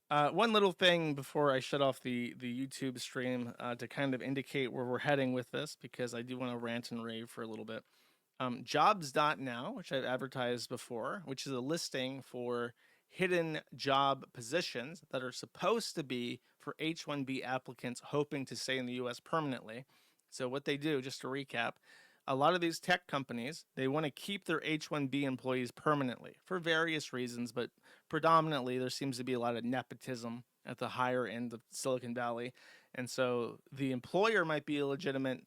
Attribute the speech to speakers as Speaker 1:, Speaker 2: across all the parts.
Speaker 1: One little thing before I shut off the YouTube stream to kind of indicate where we're heading with this, because I do want to rant and rave for a little bit. Jobs.now, which I've advertised before, which is a listing for hidden job positions that are supposed to be for H-1B applicants hoping to stay in the U.S. permanently. So what they do, just to recap, a lot of these tech companies, they want to keep their H-1B employees permanently for various reasons, but predominantly there seems to be a lot of nepotism at the higher end of Silicon Valley. And so the employer might be a legitimate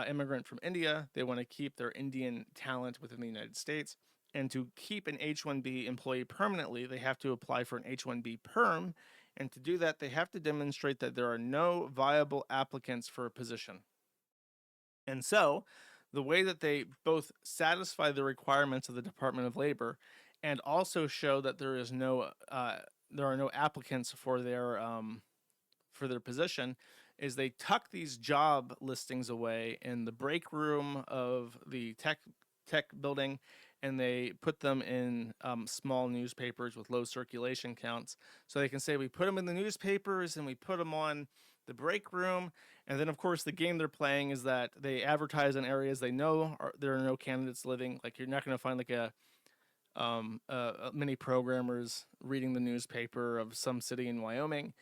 Speaker 1: immigrant from India. They want to keep their Indian talent within the United States. And to keep an H-1B employee permanently, they have to apply for an H-1B perm. And to do that, they have to demonstrate that there are no viable applicants for a position. And so, the way that they both satisfy the requirements of the Department of Labor and also show that there are no applicants for their position is they tuck these job listings away in the break room of the tech building, and they put them in small newspapers with low circulation counts. So they can say we put them in the newspapers and we put them on the break room. And then, of course, the game they're playing is that they advertise in areas they know there are no candidates living. Like, you're not going to find like many programmers reading the newspaper of some city in Wyoming.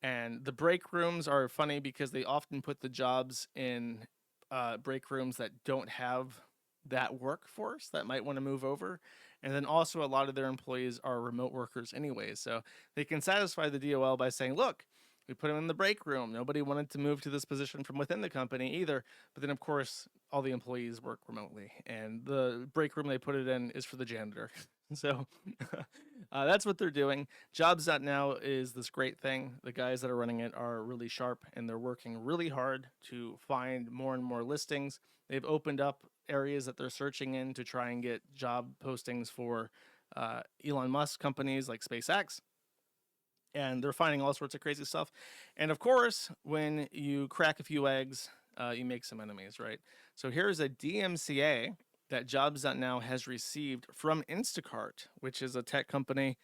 Speaker 1: And the break rooms are funny because they often put the jobs in break rooms that don't have that workforce that might want to move over. And then also a lot of their employees are remote workers anyway. So they can satisfy the DOL by saying, look, we put them in the break room. Nobody wanted to move to this position from within the company either. But then, of course, all the employees work remotely. And the break room they put it in is for the janitor. So that's what they're doing. Jobs.now is this great thing. The guys that are running it are really sharp, and they're working really hard to find more and more listings. They've opened up areas that they're searching in to try and get job postings for Elon Musk companies like SpaceX. And they're finding all sorts of crazy stuff. And of course, when you crack a few eggs, you make some enemies, right? So here's a DMCA that Jobs.now has received from Instacart, which is a tech company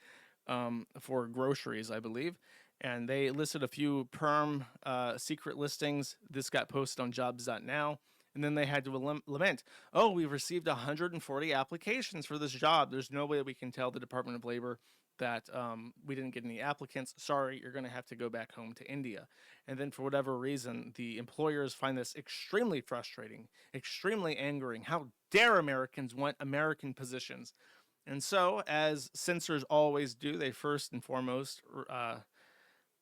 Speaker 1: for groceries, I believe. And they listed a few perm secret listings. This got posted on Jobs.now. And then they had to lament, oh, we've received 140 applications for this job. There's no way we can tell the Department of Labor that we didn't get any applicants. Sorry, you're going to have to go back home to India. And then for whatever reason, the employers find this extremely frustrating, extremely angering. How dare Americans want American positions? And so, as censors always do, they first and foremost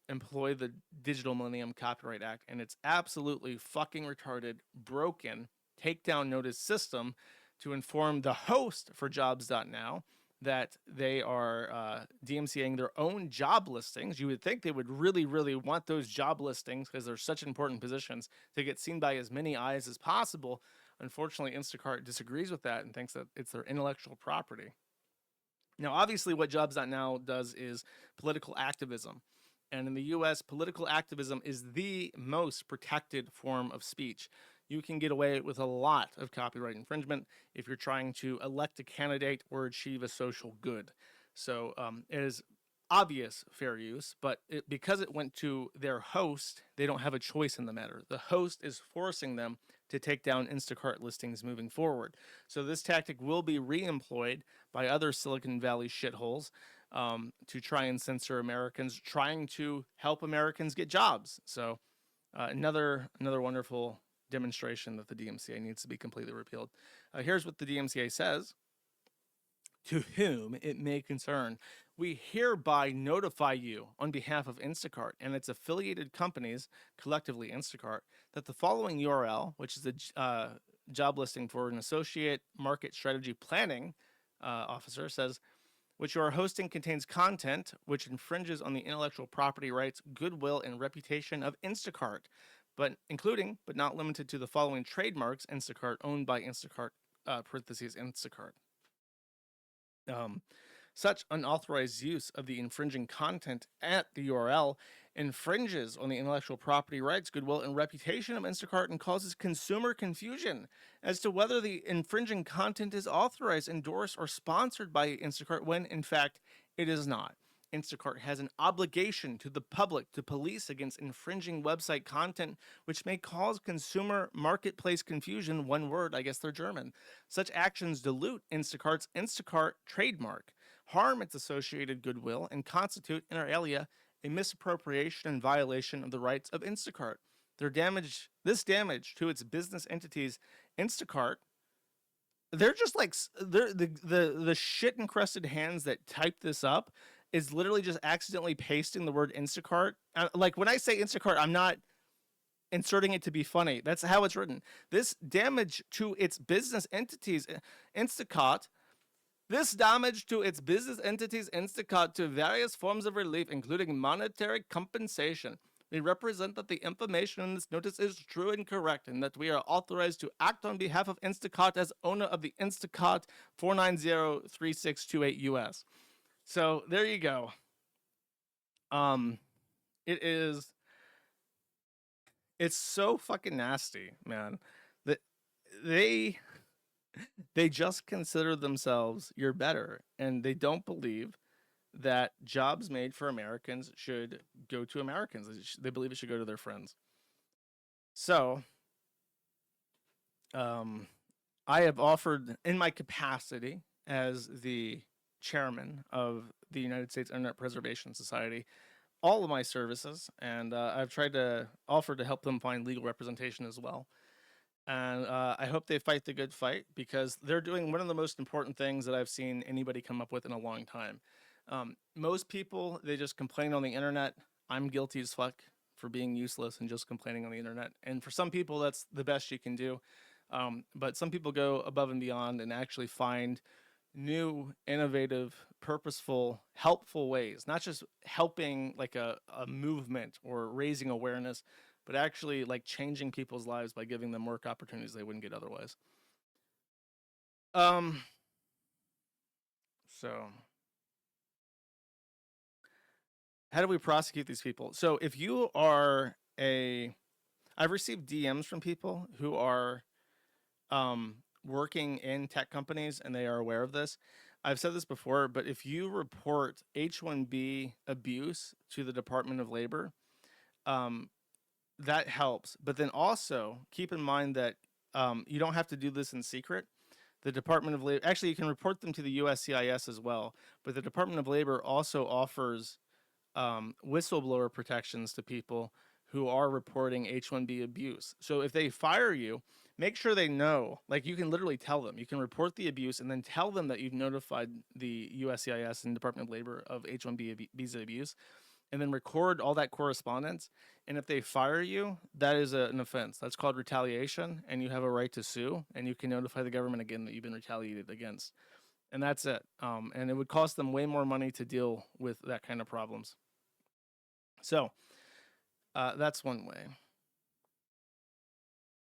Speaker 1: employ the Digital Millennium Copyright Act and its absolutely fucking retarded, broken takedown notice system to inform the host for Jobs.now that they are DMCAing their own job listings. You would think they would really, really want those job listings because they're such important positions to get seen by as many eyes as possible. Unfortunately, Instacart disagrees with that and thinks that it's their intellectual property. Now, obviously, what Jobs.now does is political activism. And in the US, political activism is the most protected form of speech. You can get away with a lot of copyright infringement if you're trying to elect a candidate or achieve a social good. So it is obvious fair use, but because it went to their host, they don't have a choice in the matter. The host is forcing them to take down Instacart listings moving forward. So this tactic will be re-employed by other Silicon Valley shitholes to try and censor Americans, trying to help Americans get jobs. So another wonderful demonstration that the DMCA needs to be completely repealed. Here's what the DMCA says. To whom it may concern, we hereby notify you on behalf of Instacart and its affiliated companies, collectively Instacart, that the following URL, which is a job listing for an associate market strategy planning officer, says, which you are hosting contains content which infringes on the intellectual property rights, goodwill, and reputation of Instacart, but including, but not limited to, the following trademarks Instacart owned by Instacart, parentheses, Instacart. Such unauthorized use of the infringing content at the URL infringes on the intellectual property rights, goodwill, and reputation of Instacart and causes consumer confusion as to whether the infringing content is authorized, endorsed, or sponsored by Instacart when, in fact, it is not. Instacart has an obligation to the public to police against infringing website content, which may cause consumer marketplace confusion. One word, I guess they're German. Such actions dilute Instacart's Instacart trademark, harm its associated goodwill, and constitute, inter alia, a misappropriation and violation of the rights of Instacart. This damage to its business entities, Instacart, they're just like the shit encrusted hands that typed this up is literally just accidentally pasting the word Instacart. Like when I say Instacart, I'm not inserting it to be funny. That's how it's written. This damage to its business entities, Instacart. This damage to its business entities, Instacart, to various forms of relief, including monetary compensation. We represent that the information in this notice is true and correct, and that we are authorized to act on behalf of Instacart as owner of the Instacart 4903628 US. So there you go. It's so fucking nasty, man. That they just consider themselves you're better, and they don't believe that jobs made for Americans should go to Americans. They believe it should go to their friends. So, I have offered, in my capacity as the chairman of the United States Internet Preservation Society, all of my services, and I've tried to offer to help them find legal representation as well. And I hope they fight the good fight, because they're doing one of the most important things that I've seen anybody come up with in a long time. Most people, they just complain on the internet. I'm guilty as fuck for being useless and just complaining on the internet. And for some people, that's the best you can do. But some people go above and beyond and actually find new, innovative, purposeful, helpful ways, not just helping like a movement or raising awareness, but actually like changing people's lives by giving them work opportunities they wouldn't get otherwise. So how do we prosecute these people? So if you are I've received DMs from people who are working in tech companies and they are aware of this. I've said this before, but if you report H-1B abuse to the Department of Labor, that helps. But then also keep in mind that you don't have to do this in secret. The Department of Labor, actually, you can report them to the USCIS as well, but the Department of Labor also offers whistleblower protections to people who are reporting H-1B abuse. So if they fire you, make sure they know. Like, you can literally tell them. You can report the abuse and then tell them that you've notified the USCIS and Department of Labor of H-1B visa abuse, and then record all that correspondence. And if they fire you, that is an offense. That's called retaliation, and you have a right to sue, and you can notify the government again that you've been retaliated against. And that's it. And it would cost them way more money to deal with that kind of problems. So that's one way.